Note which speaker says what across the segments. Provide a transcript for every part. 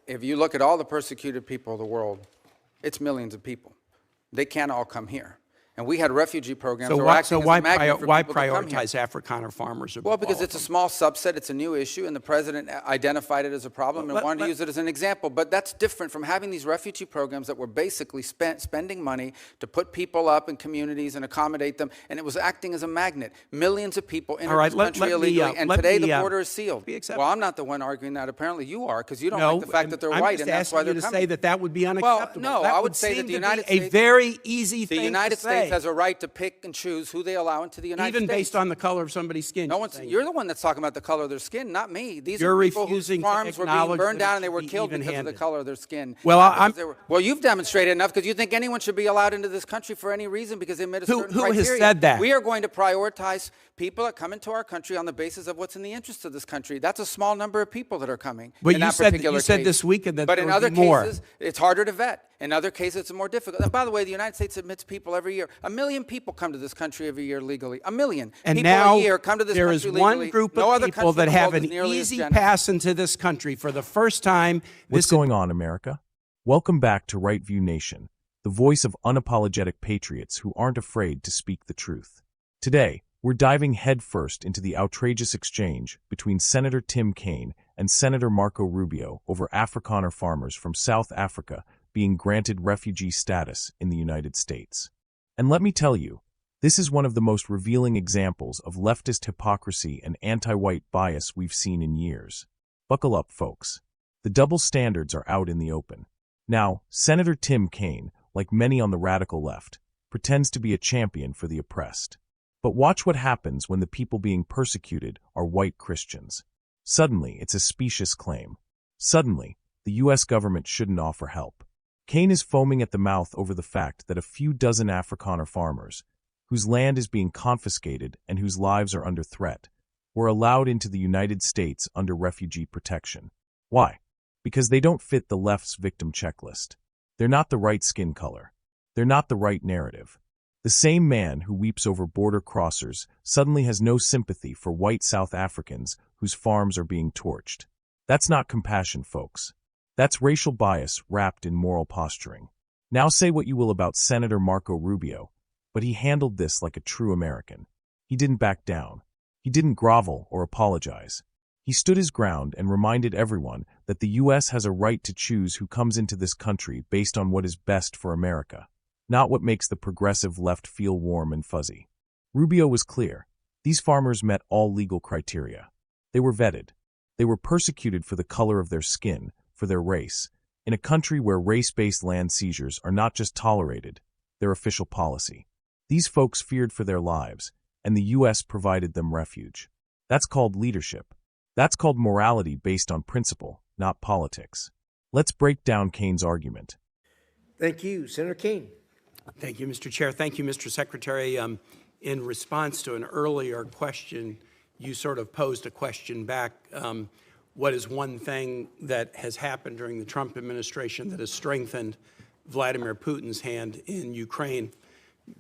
Speaker 1: if you look at all the persecuted people of the world, it's millions of people. They can't all come here. And we had refugee programs that were acting as a magnet for
Speaker 2: why
Speaker 1: people to come here.
Speaker 2: prioritize Afrikaner farmers?
Speaker 1: Well, because it's a small subset, it's a new issue, and the president identified it as a problem and wanted to use it as an example. But that's different from having these refugee programs that were basically spending money to put people up in communities and accommodate them, and it was acting as a magnet. Millions of people entered this country illegally, and today the border is sealed. Well, I'm not the one arguing that. Apparently you are, because you don't like the fact that they're white, and that's why they're coming.
Speaker 2: I'm just asking you to say that would be unacceptable.
Speaker 1: Well, no, I would say that the United States...
Speaker 2: a very easy thing to say.
Speaker 1: The United States has a right to pick and choose who they allow into the United States.
Speaker 2: Even based on the color of somebody's skin.
Speaker 1: You're the one that's talking about the color of their skin, not me. These
Speaker 2: are
Speaker 1: people whose farms were being burned down and they were killed because of the color of their skin.
Speaker 2: Well,
Speaker 1: well, you've demonstrated enough because you think anyone should be allowed into this country for any reason because they met a certain criteria.
Speaker 2: Who has said that?
Speaker 1: We are going to prioritize people that come into our country on the basis of what's in the interest of this country. That's a small number of people that are coming.
Speaker 2: But
Speaker 1: you said
Speaker 2: this weekend that
Speaker 1: but in other cases, it's harder to vet. In other cases, it's more difficult. And by the way, the United States admits people every year. 1 million people come to this country every year legally. 1 million
Speaker 2: and
Speaker 1: people
Speaker 2: now
Speaker 1: a year come to this
Speaker 2: there
Speaker 1: country
Speaker 2: is
Speaker 1: legally.
Speaker 2: one group of people that have an easy pass into this country for the first time.
Speaker 3: What's going on, America? Welcome back to Right View Nation, the voice of unapologetic patriots who aren't afraid to speak the truth. Today, we're diving headfirst into the outrageous exchange between Senator Tim Kaine and Senator Marco Rubio over Afrikaner farmers from South Africa being granted refugee status in the United States. And let me tell you, this is one of the most revealing examples of leftist hypocrisy and anti-white bias we've seen in years. Buckle up, folks. The double standards are out in the open. Now, Senator Tim Kaine, like many on the radical left, pretends to be a champion for the oppressed. But watch what happens when the people being persecuted are white Christians. Suddenly, it's a specious claim. Suddenly, the U.S. government shouldn't offer help. Kaine is foaming at the mouth over the fact that a few dozen Afrikaner farmers, whose land is being confiscated and whose lives are under threat, were allowed into the United States under refugee protection. Why? Because they don't fit the left's victim checklist. They're not the right skin color. They're not the right narrative. The same man who weeps over border crossers suddenly has no sympathy for white South Africans whose farms are being torched. That's not compassion, folks. That's racial bias wrapped in moral posturing. Now say what you will about Senator Marco Rubio, but he handled this like a true American. He didn't back down. He didn't grovel or apologize. He stood his ground and reminded everyone that the U.S. has a right to choose who comes into this country based on what is best for America, not what makes the progressive left feel warm and fuzzy. Rubio was clear. These farmers met all legal criteria. They were vetted. They were persecuted for the color of their skin, for their race, in a country where race-based land seizures are not just tolerated, they're official policy. These folks feared for their lives, and the U.S. provided them refuge. That's called leadership. That's called morality based on principle, not politics. Let's break down Kaine's argument.
Speaker 4: Thank you. Senator Kaine.
Speaker 2: Thank you, Mr. Chair. Thank you, Mr. Secretary. In response to an earlier question, you sort of posed a question back. What is one thing that has happened during the Trump administration that has strengthened Vladimir Putin's hand in Ukraine,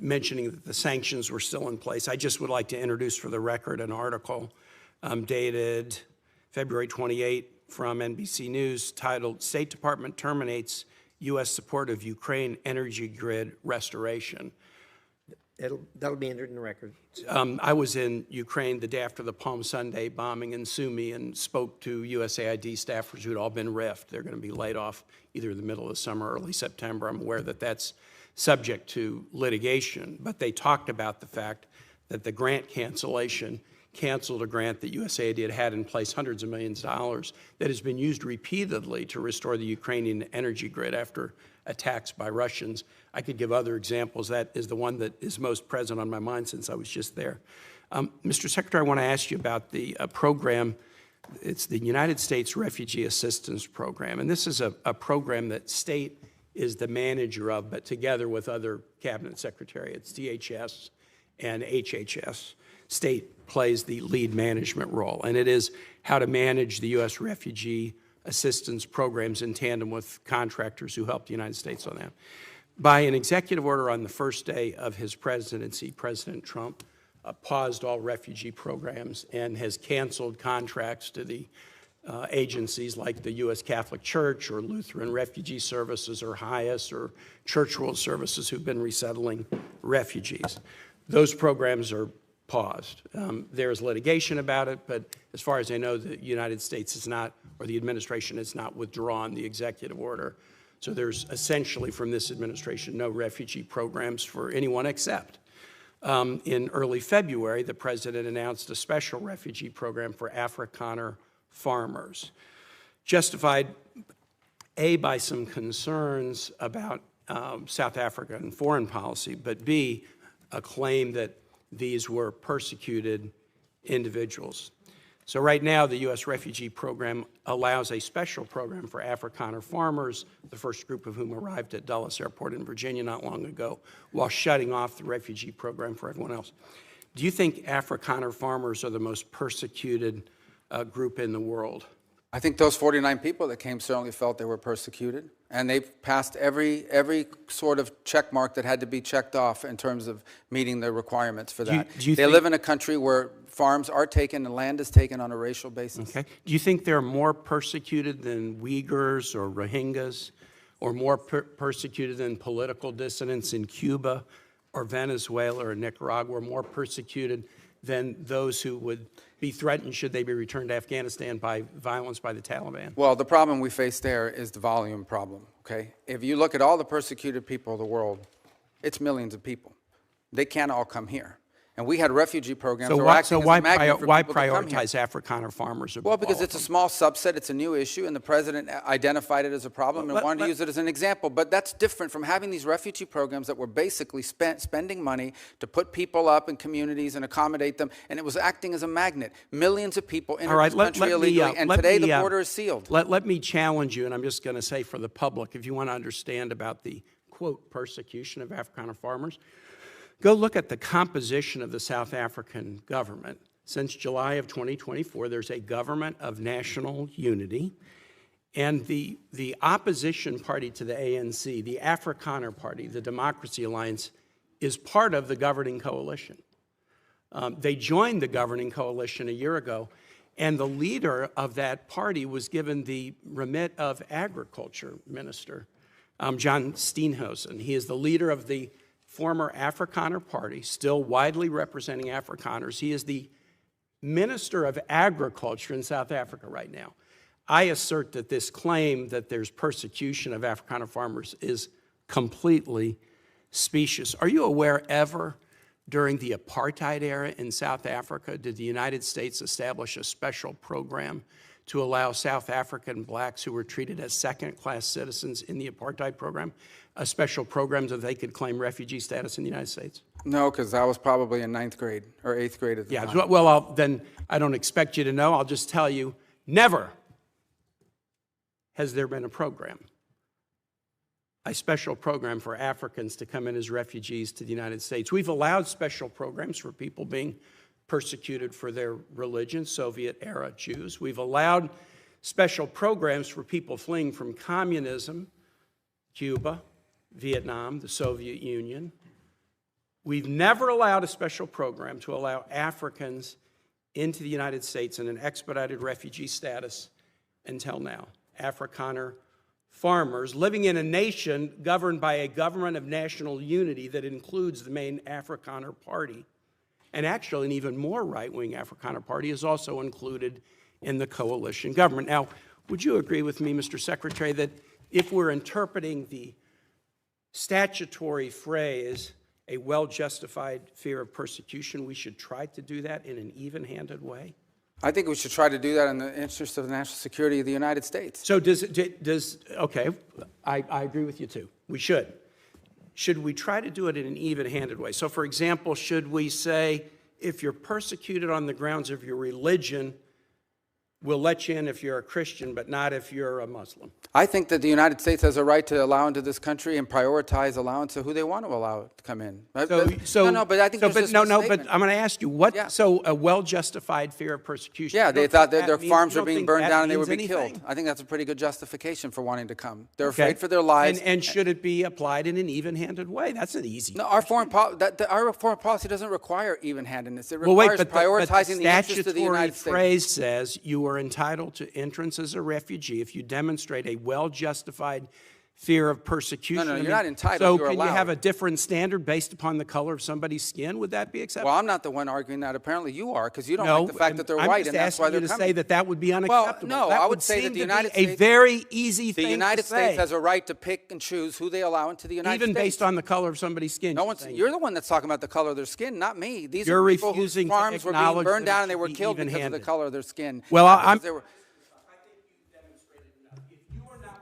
Speaker 2: mentioning that the sanctions were still in place? I just would like to introduce for the record an article dated February 28 from NBC News titled, State Department Terminates U.S. Support of Ukraine Energy Grid Restoration.
Speaker 4: That'll be entered in the record.
Speaker 2: I was in Ukraine the day after the Palm Sunday bombing in Sumy and spoke to USAID staffers who'd all been riffed. They're going to be laid off either in the middle of the summer or early September. I'm aware that that's subject to litigation, but they talked about the fact that the grant cancellation canceled a grant that USAID had in place, hundreds of millions of dollars, that has been used repeatedly to restore the Ukrainian energy grid after attacks by Russians. I could give other examples. That is the one that is most present on my mind since I was just there. Mr. Secretary, I want to ask you about the program. It's the United States Refugee Assistance Program, and this is a program that state is the manager of, but together with other cabinet secretariats, DHS and HHS. State plays the lead management role, and it is how to manage the U.S. refugee assistance programs in tandem with contractors who help the United States on that. By an executive order on the first day of his presidency, President Trump paused all refugee programs and has canceled contracts to the agencies like the U.S. Catholic Church or Lutheran Refugee Services or HIAS or Church World Services who've been resettling refugees. Those programs are paused. There's litigation about it, but as far as I know, the United States is not, or the administration has not withdrawn the executive order. So there's essentially from this administration no refugee programs for anyone except. In early February, the president announced a special refugee program for Afrikaner farmers, justified by some concerns about South African foreign policy, but B, a claim that these were persecuted individuals. So right now, the U.S. refugee program allows a special program for Afrikaner farmers, the first group of whom arrived at Dulles Airport in Virginia not long ago, while shutting off the refugee program for everyone else. Do you think Afrikaner farmers are the most persecuted group in the world?
Speaker 1: I think those 49 people that came certainly felt they were persecuted, and they've passed every sort of check mark that had to be checked off in terms of meeting the requirements for that. They live in a country where farms are taken and land is taken on a racial basis.
Speaker 2: Okay. Do you think they're more persecuted than Uyghurs or Rohingyas, or more persecuted than political dissidents in Cuba or Venezuela or Nicaragua, or more persecuted than those who would be threatened should they be returned to Afghanistan by violence by the Taliban?
Speaker 1: Well, the problem we face there is the volume problem, okay? If you look at all the persecuted people of the world, it's millions of people. They can't all come here. And we had refugee programs that were acting as a magnet for
Speaker 2: why
Speaker 1: people to come here.
Speaker 2: prioritize Afrikaner farmers?
Speaker 1: Well, because it's a small subset, it's a new issue, and the president identified it as a problem and wanted to use it as an example. But that's different from having these refugee programs that were basically spending money to put people up in communities and accommodate them, and it was acting as a magnet. Millions of people entered this country illegally, and today the border is sealed.
Speaker 2: Let me challenge you, and I'm just going to say for the public, if you want to understand about the, quote, persecution of Afrikaner farmers, go look at the composition of the South African government. Since July of 2024, there's a government of national unity, and the opposition party to the ANC, the Afrikaner Party, the Democracy Alliance, is part of the governing coalition. They joined the governing coalition a year ago, and the leader of that party was given the remit of Agriculture Minister, John Steenhuisen. He is the leader of the former Afrikaner Party, still widely representing Afrikaners. He is the Minister of Agriculture in South Africa right now. I assert that this claim that there's persecution of Afrikaner farmers is completely specious. Are you aware ever during the apartheid era in South Africa did the United States establish a special program to allow South African blacks who were treated as second-class citizens in the apartheid program, a special program so they could claim refugee status in the United States?
Speaker 1: No, because I was probably in 9th grade or 8th grade at the time.
Speaker 2: Yeah, well, then I don't expect you to know. I'll just tell you, never has there been a program, a special program for Africans to come in as refugees to the United States. We've allowed special programs for people being persecuted for their religion, Soviet-era Jews. We've allowed special programs for people fleeing from communism, Cuba, Vietnam, the Soviet Union. We've never allowed a special program to allow Africans into the United States in an expedited refugee status until now. Afrikaner farmers living in a nation governed by a government of national unity that includes the main Afrikaner Party. And actually, an even more right-wing Afrikaner Party is also included in the coalition government. Now, would you agree with me, Mr. Secretary, that if we're interpreting the statutory phrase, a well-justified fear of persecution, we should try to do that in an even-handed way?
Speaker 1: I think we should try to do that in the interest of the national security of the United States.
Speaker 2: So okay, I agree with you too. We should. Should we try to do it in an even-handed way? So, for example, should we say, if you're persecuted on the grounds of your religion, we'll let you in if you're a Christian, but not if you're a Muslim?
Speaker 1: I think that the United States has a right to allow into this country and prioritize allowance of who they want to allow to come in.
Speaker 2: But
Speaker 1: I'm
Speaker 2: going to ask you, what?
Speaker 1: Yeah.
Speaker 2: So a well-justified fear of persecution?
Speaker 1: Yeah, they thought that their farms were
Speaker 2: don't
Speaker 1: being
Speaker 2: think
Speaker 1: burned
Speaker 2: that
Speaker 1: down and they would
Speaker 2: means
Speaker 1: be
Speaker 2: anything?
Speaker 1: killed. I think that's a pretty good justification for wanting to come. They're
Speaker 2: Okay.
Speaker 1: afraid for their lives.
Speaker 2: And should it be applied in an even-handed way? That's an easy.
Speaker 1: No, our foreign policy doesn't require even-handedness. It requires prioritizing the interests of the United States.
Speaker 2: statutory phrase says you are entitled to entrance as a refugee if you demonstrate a well-justified fear of persecution.
Speaker 1: No, you're not entitled,
Speaker 2: So
Speaker 1: you're
Speaker 2: can you have
Speaker 1: allowed.
Speaker 2: a different standard based upon the color of somebody's skin? Would that be acceptable?
Speaker 1: Well, I'm not the one arguing that. Apparently you are, because you don't
Speaker 2: No,
Speaker 1: like the fact that they're
Speaker 2: I'm
Speaker 1: white,
Speaker 2: just
Speaker 1: and that's why
Speaker 2: asking
Speaker 1: they're
Speaker 2: you to
Speaker 1: coming.
Speaker 2: say that that would be unacceptable.
Speaker 1: no,
Speaker 2: That
Speaker 1: I would say that
Speaker 2: seem
Speaker 1: the
Speaker 2: to be
Speaker 1: United
Speaker 2: a
Speaker 1: States-
Speaker 2: very easy
Speaker 1: The
Speaker 2: thing
Speaker 1: United
Speaker 2: to say,
Speaker 1: States has a right to pick and choose who they allow into the United
Speaker 2: even
Speaker 1: States.
Speaker 2: based on the color of somebody's skin.
Speaker 1: No one's. You're the one that's talking about the color of their skin, not me. These
Speaker 2: You're
Speaker 1: are people whose
Speaker 2: refusing to
Speaker 1: farms were being
Speaker 2: acknowledge
Speaker 1: burned
Speaker 2: that it
Speaker 1: down and they
Speaker 2: should
Speaker 1: were
Speaker 2: be
Speaker 1: killed because of the
Speaker 2: even-handed.
Speaker 1: color of their skin.
Speaker 2: Well,
Speaker 1: not because
Speaker 2: I'm-
Speaker 1: they were-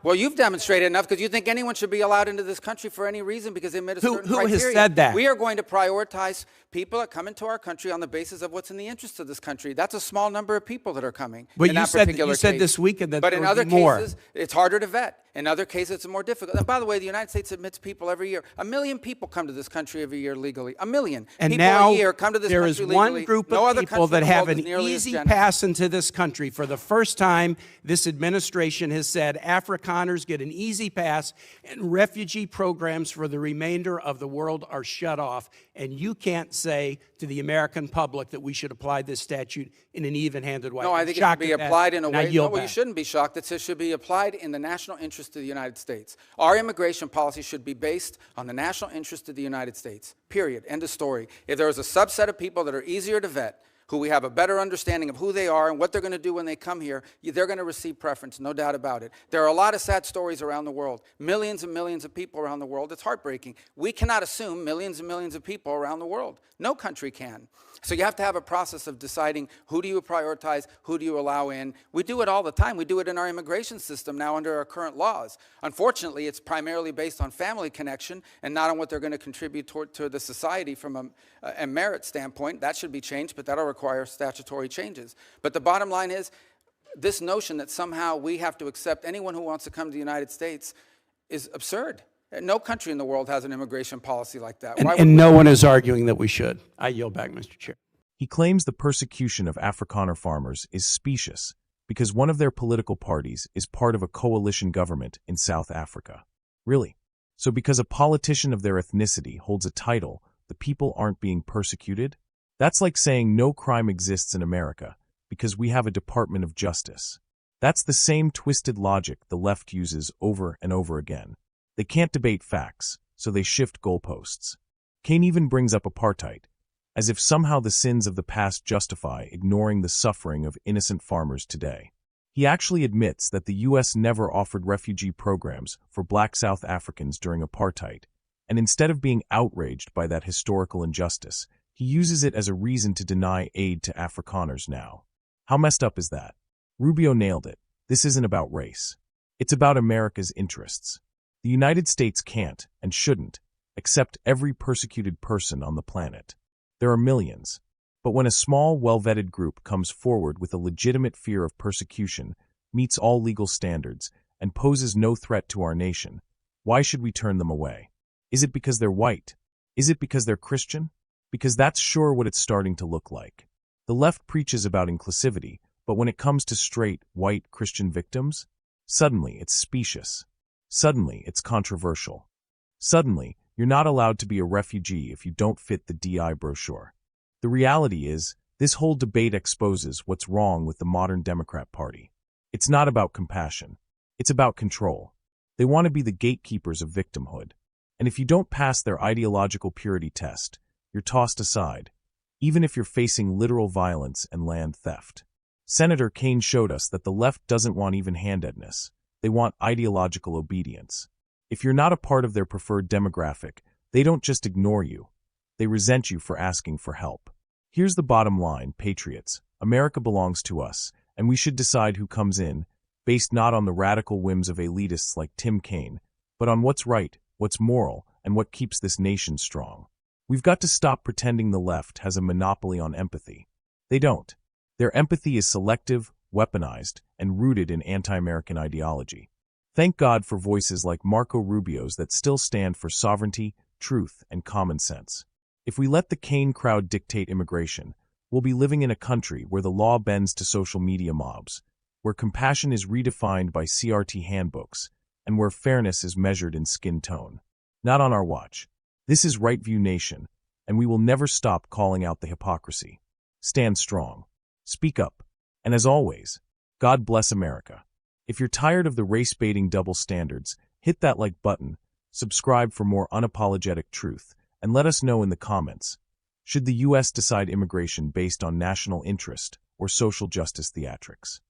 Speaker 1: Well, you've demonstrated enough because you think anyone should be allowed into this country for any reason because they met a certain
Speaker 2: Who has
Speaker 1: criteria.
Speaker 2: said that?
Speaker 1: We are going to prioritize people that come into our country on the basis of what's in the interest of this country. That's a small number of people that are coming.
Speaker 2: But
Speaker 1: in
Speaker 2: you
Speaker 1: that
Speaker 2: said
Speaker 1: particular
Speaker 2: you said
Speaker 1: case.
Speaker 2: this weekend that
Speaker 1: But
Speaker 2: there
Speaker 1: in
Speaker 2: would
Speaker 1: other
Speaker 2: be more.
Speaker 1: cases, it's harder to vet. In other cases, it's more difficult. And by the way, the United States admits people every year. 1 million people come to this country every year legally. 1 million
Speaker 2: And
Speaker 1: people
Speaker 2: now
Speaker 1: a year come to this
Speaker 2: there
Speaker 1: country
Speaker 2: is
Speaker 1: legally.
Speaker 2: one group
Speaker 1: No
Speaker 2: of
Speaker 1: other
Speaker 2: people
Speaker 1: country in
Speaker 2: that
Speaker 1: the
Speaker 2: have
Speaker 1: world
Speaker 2: an
Speaker 1: is nearly as
Speaker 2: easy
Speaker 1: generous.
Speaker 2: pass into this country. For the first time, this administration has said Afrikaners get an easy pass and refugee programs for the remainder of the world are shut off. And you can't say to the American public that we should apply this statute in an even-handed way.
Speaker 1: No, I
Speaker 2: I'm
Speaker 1: think it should
Speaker 2: shocked
Speaker 1: be
Speaker 2: at that,
Speaker 1: applied in a
Speaker 2: and I
Speaker 1: way. No,
Speaker 2: yield
Speaker 1: well, you
Speaker 2: back.
Speaker 1: shouldn't be shocked. It should be applied in the national interest of the United States. Our immigration policy should be based on the national interest of the United States. Period. End of story. If there is a subset of people that are easier to vet, who we have a better understanding of who they are and what they're going to do when they come here, they're going to receive preference, no doubt about it. There are a lot of sad stories around the world, millions and millions of people around the world. It's heartbreaking. We cannot assume millions and millions of people around the world. No country can. So you have to have a process of deciding who do you prioritize, who do you allow in. We do it all the time. We do it in our immigration system now under our current laws. Unfortunately, it's primarily based on family connection and not on what they're going to contribute to the society from a merit standpoint. That should be changed, but that'll require statutory changes. But the bottom line is this notion that somehow we have to accept anyone who wants to come to the United States is absurd. No country in the world has an immigration policy like that. Why would
Speaker 2: And
Speaker 1: we?
Speaker 2: no one is arguing that we should. I yield back, Mr. Chair.
Speaker 3: He claims the persecution of Afrikaner farmers is specious because one of their political parties is part of a coalition government in South Africa. Really? So because a politician of their ethnicity holds a title, the people aren't being persecuted? That's like saying no crime exists in America because we have a Department of Justice. That's the same twisted logic the left uses over and over again. They can't debate facts, so they shift goalposts. Kaine even brings up apartheid, as if somehow the sins of the past justify ignoring the suffering of innocent farmers today. He actually admits that the U.S. never offered refugee programs for black South Africans during apartheid, and instead of being outraged by that historical injustice, he uses it as a reason to deny aid to Afrikaners now. How messed up is that? Rubio nailed it. This isn't about race. It's about America's interests. The United States can't, and shouldn't, accept every persecuted person on the planet. There are millions. But when a small, well-vetted group comes forward with a legitimate fear of persecution, meets all legal standards, and poses no threat to our nation, why should we turn them away? Is it because they're white? Is it because they're Christian? Because that's sure what it's starting to look like. The left preaches about inclusivity, but when it comes to straight, white Christian victims, suddenly it's specious. Suddenly it's controversial. Suddenly, you're not allowed to be a refugee if you don't fit the DI brochure. The reality is, this whole debate exposes what's wrong with the modern Democrat Party. It's not about compassion. It's about control. They want to be the gatekeepers of victimhood. And if you don't pass their ideological purity test, you're tossed aside, even if you're facing literal violence and land theft. Senator Kaine showed us that the left doesn't want even-handedness. They want ideological obedience. If you're not a part of their preferred demographic, they don't just ignore you. They resent you for asking for help. Here's the bottom line, patriots. America belongs to us, and we should decide who comes in, based not on the radical whims of elitists like Tim Kaine, but on what's right, what's moral, and what keeps this nation strong. We've got to stop pretending the left has a monopoly on empathy. They don't. Their empathy is selective, weaponized, and rooted in anti-American ideology. Thank God for voices like Marco Rubio's that still stand for sovereignty, truth, and common sense. If we let the Kaine crowd dictate immigration, we'll be living in a country where the law bends to social media mobs, where compassion is redefined by CRT handbooks, and where fairness is measured in skin tone. Not on our watch. This is Right View Nation, and we will never stop calling out the hypocrisy. Stand strong. Speak up. And as always, God bless America. If you're tired of the race-baiting double standards, hit that like button, subscribe for more unapologetic truth, and let us know in the comments. Should the U.S. decide immigration based on national interest or social justice theatrics?